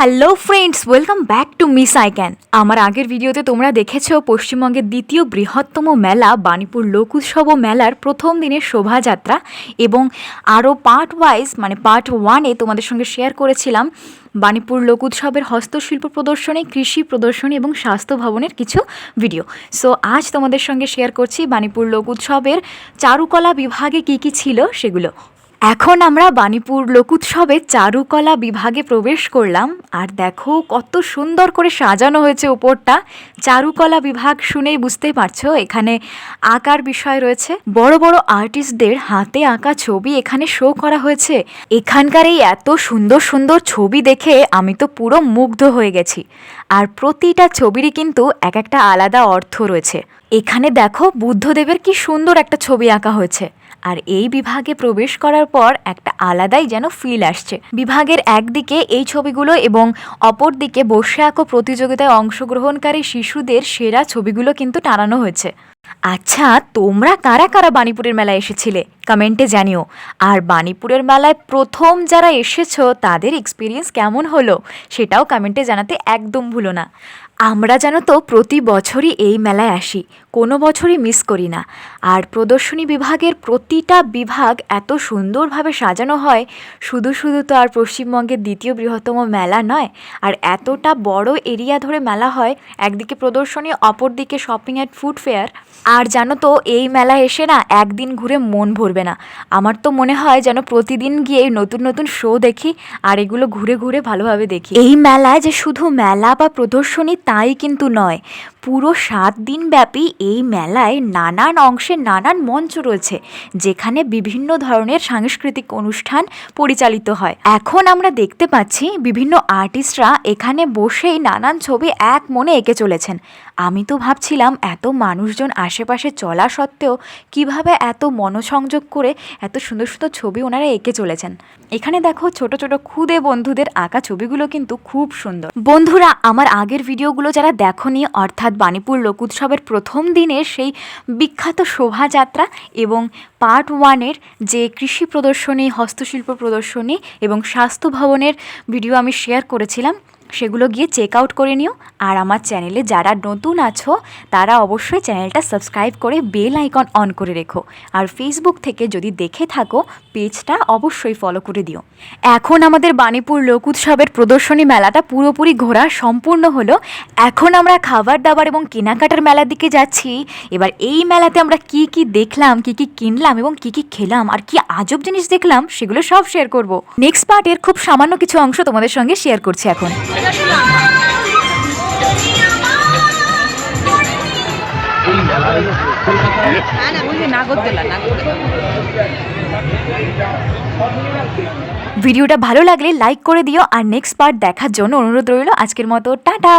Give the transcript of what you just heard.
Hello friends, welcome back to miss I can. আমার আগের ভিডিওতে তোমরা দেখেছো পশ্চিমবঙ্গের দ্বিতীয় বৃহত্তম মেলা বাণীপুর লোক উৎসব ও মেলার প্রথম দিনের শোভাযাত্রা, এবং আরও পার্ট ওয়াইজ পার্ট ওয়ানে তোমাদের সঙ্গে শেয়ার করেছিলাম বাণীপুর লোক উৎসবের হস্তশিল্প প্রদর্শনী, কৃষি প্রদর্শনী এবং স্বাস্থ্য ভবনের কিছু ভিডিও। সো আজ তোমাদের সঙ্গে শেয়ার করছি বাণীপুর লোক উৎসবের চারুকলা বিভাগে কী কী ছিল সেগুলো। এখন আমরা বাণীপুর লোক উৎসবে চারুকলা বিভাগে প্রবেশ করলাম, আর দেখো কত সুন্দর করে সাজানো হয়েছে উপরটা। চারুকলা বিভাগ শুনেই বুঝতেই পারছো এখানে আঁকার বিষয় রয়েছে। বড় বড় আর্টিস্টদের হাতে আঁকা ছবি এখানে শো করা হয়েছে। এখানকার এই এত সুন্দর সুন্দর ছবি দেখে আমি তো পুরো মুগ্ধ হয়ে গেছি। আর প্রতিটা ছবিরই কিন্তু এক একটা আলাদা অর্থ রয়েছে। এখানে দেখো বুদ্ধদেবের কি সুন্দর একটা ছবি আঁকা হয়েছে। আর এই বিভাগে প্রবেশ করার পর একটা আলাদাই যেন ফিল আসছে। বিভাগের একদিকে এই ছবিগুলো এবং অপর দিকে বসে আঁকো প্রতিযোগিতায় অংশগ্রহণকারী শিশুদের সেরা ছবিগুলো কিন্তু টানানো হয়েছে। আচ্ছা, তোমরা কারা কারা বাণীপুরের মেলায় এসেছিলে কমেন্টে জানিও। আর বাণীপুরের মেলায় প্রথম যারা এসেছো তাদের এক্সপিরিয়েন্স কেমন হলো সেটাও কমেন্টে জানাতে একদম ভুলো না। আমরা জানো তো প্রতি বছরই এই মেলায় আসি, কোনো বছরই মিস করি না। আর প্রদর্শনী বিভাগের প্রতিটা বিভাগ এত সুন্দরভাবে সাজানো হয়। শুধু শুধু তো আর পশ্চিমবঙ্গের দ্বিতীয় বৃহত্তম মেলা নয়, আর এতটা বড় এরিয়া ধরে মেলা হয়। একদিকে প্রদর্শনী, অপর দিকে শপিং অ্যান্ড ফুড ফেয়ার। আর জানো তো এই মেলায় এসে না একদিন ঘুরে মন ভরবে না। আমার তো মনে হয় যেন প্রতিদিন গিয়ে নতুন নতুন শো দেখি আর এগুলো ঘুরে ঘুরে ভালোভাবে দেখি। এই মেলায় যে শুধু মেলা বা প্রদর্শনী তাই কিন্তু নয়, পুরো 7 দিন ব্যাপী এই মেলায় নানান অংশে নানান মঞ্চ রয়েছে, যেখানে বিভিন্ন ধরনের সাংস্কৃতিক অনুষ্ঠান পরিচালিত হয়। এখন আমরা দেখতে পাচ্ছি বিভিন্ন আর্টিস্টরা এখানে বসেই নানান ছবি এক মনে এঁকে চলেছেন। আমি তো ভাবছিলাম এত মানুষজন আশেপাশে চলা সত্ত্বেও কিভাবে এত মনোসংযোগ করে এত সুন্দর সুন্দর ছবি ওনারা এঁকে চলেছেন। এখানে দেখো ছোট ছোট খুদে বন্ধুদের আঁকা ছবিগুলো কিন্তু খুব সুন্দর। বন্ধুরা, আমার আগের ভিডিওগুলো যারা দেখোনি, অর্থাৎ বাণীপুর লোক উৎসবের প্রথম দিনের সেই বিখ্যাত শোভাযাত্রা এবং পার্ট ওয়ানের যে কৃষি প্রদর্শনী, হস্তশিল্প প্রদর্শনী এবং স্বাস্থ্য ভবনের ভিডিও আমি শেয়ার করেছিলাম, সেগুলো গিয়ে চেক আউট করে নিও। আর আমার চ্যানেলে যারা নতুন আছো তারা অবশ্যই চ্যানেলটা সাবস্ক্রাইব করে বেল আইকন অন করে রেখো। আর ফেসবুক থেকে যদি দেখে থাকো পেজটা অবশ্যই ফলো করে দিও। এখন আমাদের বাণীপুর লোক উৎসবের প্রদর্শনী মেলাটা পুরোপুরি ঘোরা সম্পূর্ণ হলো। এখন আমরা খাবার দাবার এবং কেনাকাটার মেলার দিকে যাচ্ছি। এবার এই মেলাতে আমরা কি কি দেখলাম, কি কি কিনলাম এবং কি কি খেলাম আর কি আজব জিনিস দেখলাম সেগুলো সব শেয়ার করব। নেক্সট পার্টের খুব সামান্য কিছু অংশ তোমাদের সঙ্গে শেয়ার করছি এখন। ভিডিওটা ভালো লাগলে লাইক করে দিও, আর নেক্সট পার্ট দেখার জন্য অনুরোধ রইল। আজকের মতো টাটা।